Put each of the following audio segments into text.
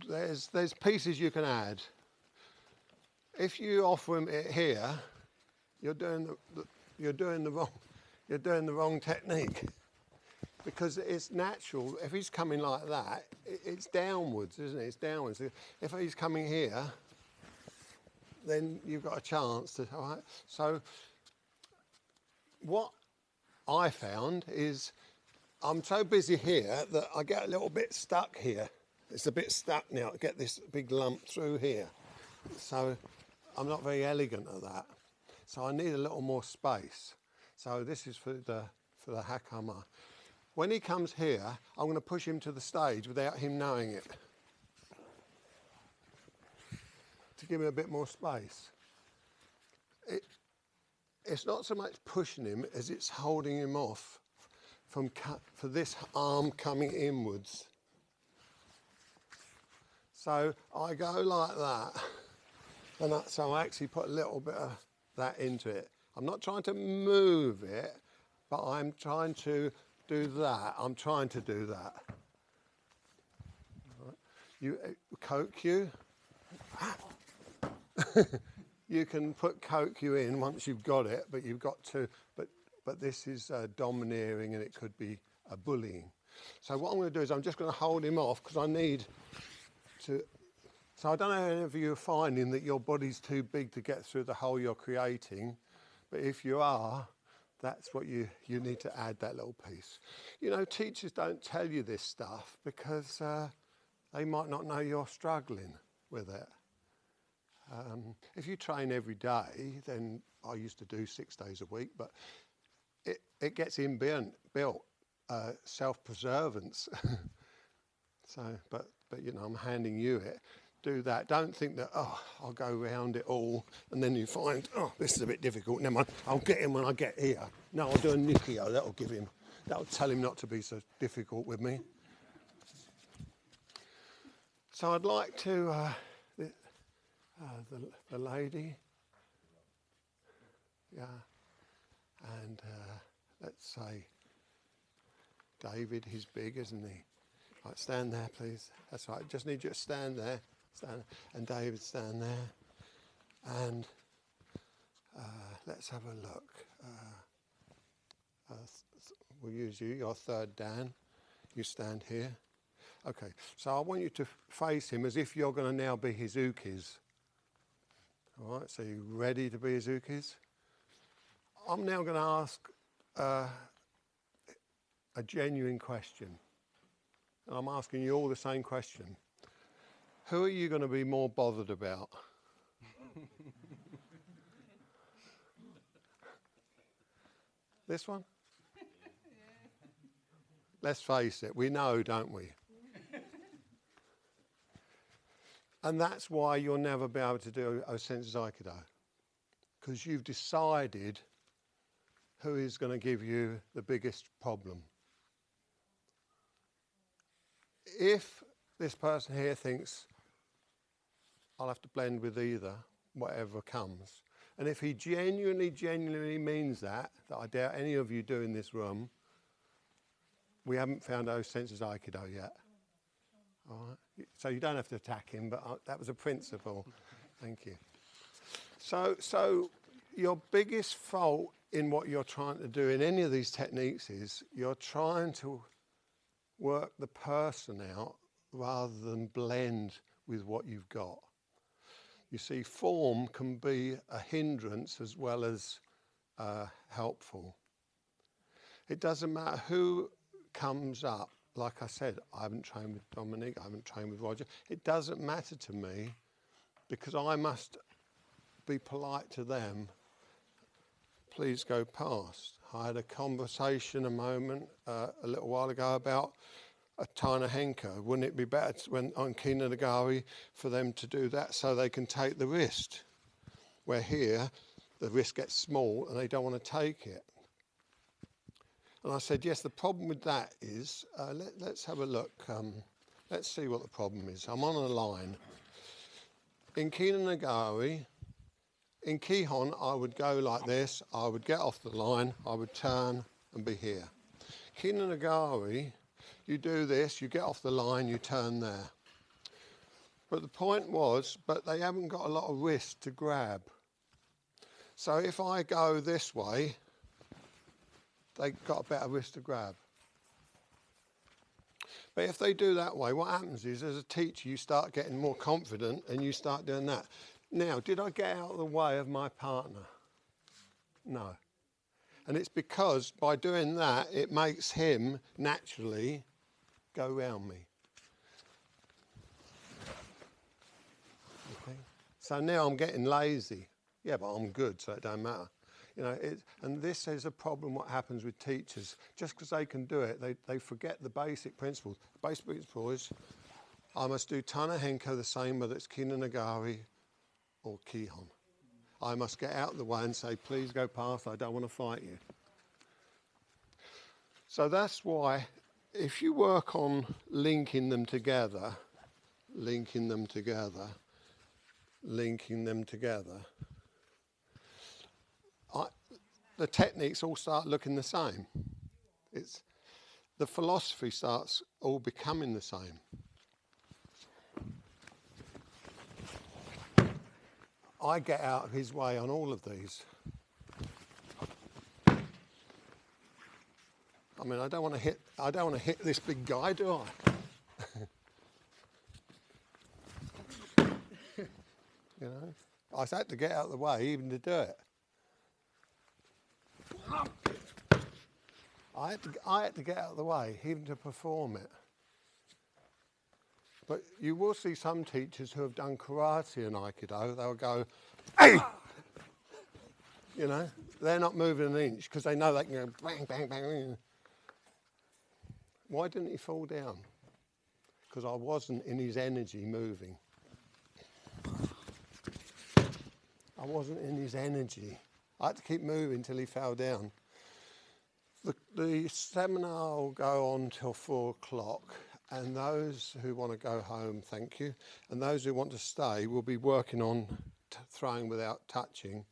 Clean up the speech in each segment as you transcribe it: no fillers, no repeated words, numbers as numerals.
there's pieces you can add. If you offer him it here, you're doing the wrong technique, because it's natural. If he's coming like that, it's downwards, isn't it? It's downwards. If he's coming here, then you've got a chance to. All right. So what I found is I'm so busy here that I get a little bit stuck here. It's a bit stuck now. I get this big lump through here. So I'm not very elegant at that. So I need a little more space. So this is for the hakama. When he comes here, I'm going to push him to the stage without him knowing it, to give him a bit more space. It's not so much pushing him as it's holding him off for this arm coming inwards. So I go like that, and so I actually put a little bit of that into it. I'm not trying to move it, but I'm trying to do that. I'm trying to do that. Right. You Kokyu. You can put Kokyu in once you've got it, but you've got to. But this is domineering, and it could be a bullying. So what I'm going to do is I'm just going to hold him off, because I need to. So I don't know if you're finding that your body's too big to get through the hole you're creating, but if you are, that's what you need to add, that little piece. You know, teachers don't tell you this stuff because they might not know you're struggling with it. If you train every day, then I used to do 6 days a week, but it gets inbuilt, self-preservance. So, but you know, I'm handing you it. Do that. Don't think that, oh, I'll go round it all, and then you find, oh, this is a bit difficult. Never mind, I'll get him when I get here. No, I'll do a Nikio. That'll tell him not to be so difficult with me. So I'd like to, the lady, yeah, and let's say David, he's big, isn't he? Right, stand there, please. That's right, just need you to stand there. And David, stand there. And let's have a look. We'll use you, you're third Dan. You stand here. Okay, so I want you to face him as if you're going to now be his ukis. All right, so you ready to be his ukis? I'm now going to ask a genuine question. And I'm asking you all the same question. Who are you going to be more bothered about? This one? Let's face it, we know, don't we? And that's why you'll never be able to do Osensu Aikido. Because you've decided who is going to give you the biggest problem. If this person here thinks, I'll have to blend with either, whatever comes. And if he genuinely means that I doubt any of you do in this room, we haven't found Osensu Aikido yet. All right? So you don't have to attack him, but that was a principle. Thank you. So your biggest fault in what you're trying to do in any of these techniques is you're trying to work the person out rather than blend with what you've got. You see, form can be a hindrance as well as helpful. It doesn't matter who comes up. Like I said, I haven't trained with Dominique, I haven't trained with Roger. It doesn't matter to me because I must be polite to them. Please go past. I had a conversation a little while ago about a Tana Henko. Wouldn't it be better when on Kina Nagari for them to do that so they can take the wrist? Where here, the wrist gets small and they don't want to take it. And I said, yes, the problem with that is, let's have a look. Let's see what the problem is. I'm on a line. In Kina Nagari, in Kihon, I would go like this. I would get off the line. I would turn and be here. Kina Nagari, you do this, you get off the line, you turn there. But the point was, but they haven't got a lot of wrist to grab. So if I go this way, they've got a better wrist to grab. But if they do that way, what happens is, as a teacher, you start getting more confident and you start doing that. Now, did I get out of the way of my partner? No. And it's because by doing that, it makes him naturally go round me. Okay. So now I'm getting lazy. Yeah, but I'm good, so it don't matter. You know, and this is a problem what happens with teachers. Just because they can do it, they forget the basic principles. The basic principle is, I must do Tana Henko the same whether it's Kinanagari or Kihon. I must get out of the way and say, please go past, I don't want to fight you. So that's why if you work on linking them together, the techniques all start looking the same. The philosophy starts all becoming the same. I get out of his way on all of these. I mean, I don't want to hit this big guy, do I? You know, I had to get out of the way even to do it. I had to get out of the way even to perform it. But you will see some teachers who have done karate and Aikido, they'll go, hey! You know, they're not moving an inch because they know they can go bang, bang, bang. Why didn't he fall down? Because I wasn't in his energy moving. I wasn't in his energy. I had to keep moving till he fell down. The seminar will go on till 4 o'clock, and those who want to go home, thank you, and those who want to stay will be working on throwing without touching,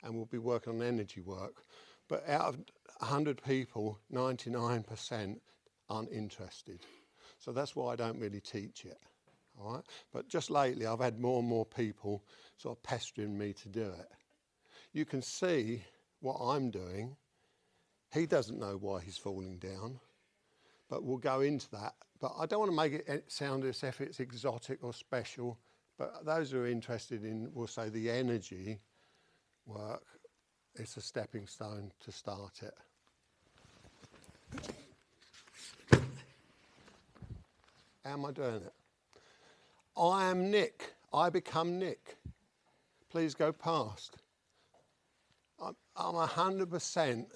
and we'll be working on energy work. But out of 100 people, 99% aren't interested. So that's why I don't really teach it. All right? But just lately, I've had more and more people sort of pestering me to do it. You can see what I'm doing. He doesn't know why he's falling down, but we'll go into that. But I don't want to make it sound as if it's exotic or special, but those who are interested in, we'll say, the energy work, it's a stepping stone to start it. How am I doing it? I am Nick. I become Nick. Please go past. I'm 100%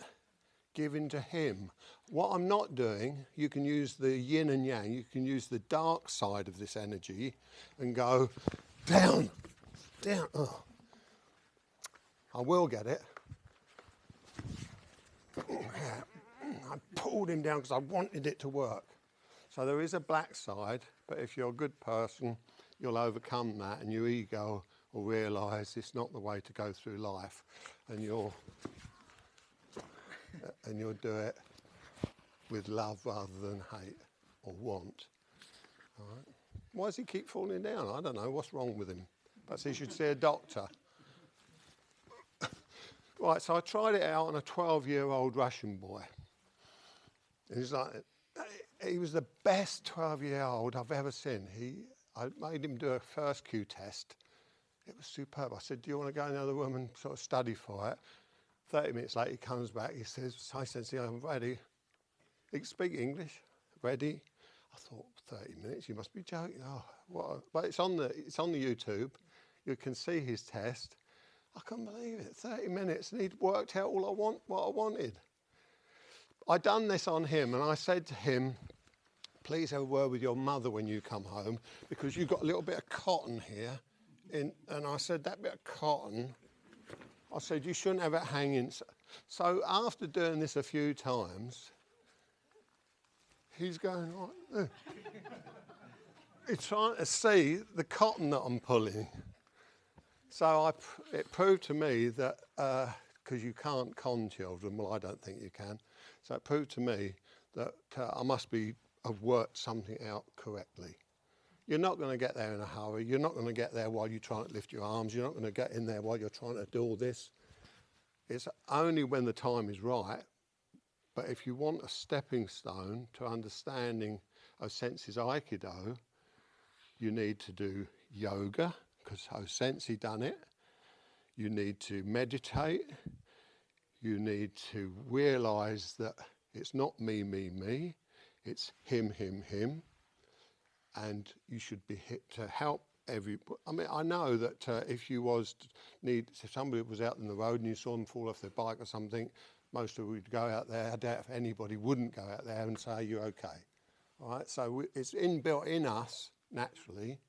given to him. What I'm not doing, you can use the yin and yang, you can use the dark side of this energy and go down, down. Oh. I will get it. I pulled him down because I wanted it to work. So there is a black side, but if you're a good person, you'll overcome that and your ego will realise it's not the way to go through life, and you'll do it with love rather than hate or want. All right. Why does he keep falling down? I don't know. What's wrong with him? Perhaps he should see a doctor. Right, so I tried it out on a 12-year-old Russian boy. And he was the best 12-year-old I've ever seen. I made him do a first cue test. It was superb. I said, do you want to go in the other room and sort of study for it? 30 minutes later, he comes back. He says, hi, Sensei, I'm ready. He can speak English. Ready? I thought, 30 minutes? You must be joking. Oh, what? But it's on the YouTube. You can see his test. I couldn't believe it. 30 minutes, and he'd worked out what I wanted. I'd done this on him, and I said to him, please have a word with your mother when you come home, because you've got a little bit of cotton here. And I said, that bit of cotton, I said, you shouldn't have it hanging. So after doing this a few times, he's going like, he's trying to see the cotton that I'm pulling. So it proved to me that, because you can't con children, well, I don't think you can. So it proved to me that I must have worked something out correctly. You're not going to get there in a hurry. You're not going to get there while you're trying to lift your arms. You're not going to get in there while you're trying to do all this. It's only when the time is right. But if you want a stepping stone to understanding Osensei's Aikido, you need to do yoga, because Osensei done it. You need to meditate. You need to realise that it's not me, me, me. It's him, him, him. And you should be hit to help everybody. I mean, I know that if somebody was out in the road and you saw them fall off their bike or something, most of them would go out there. I doubt if anybody wouldn't go out there and say, you're okay. All right, so it's inbuilt in us, naturally,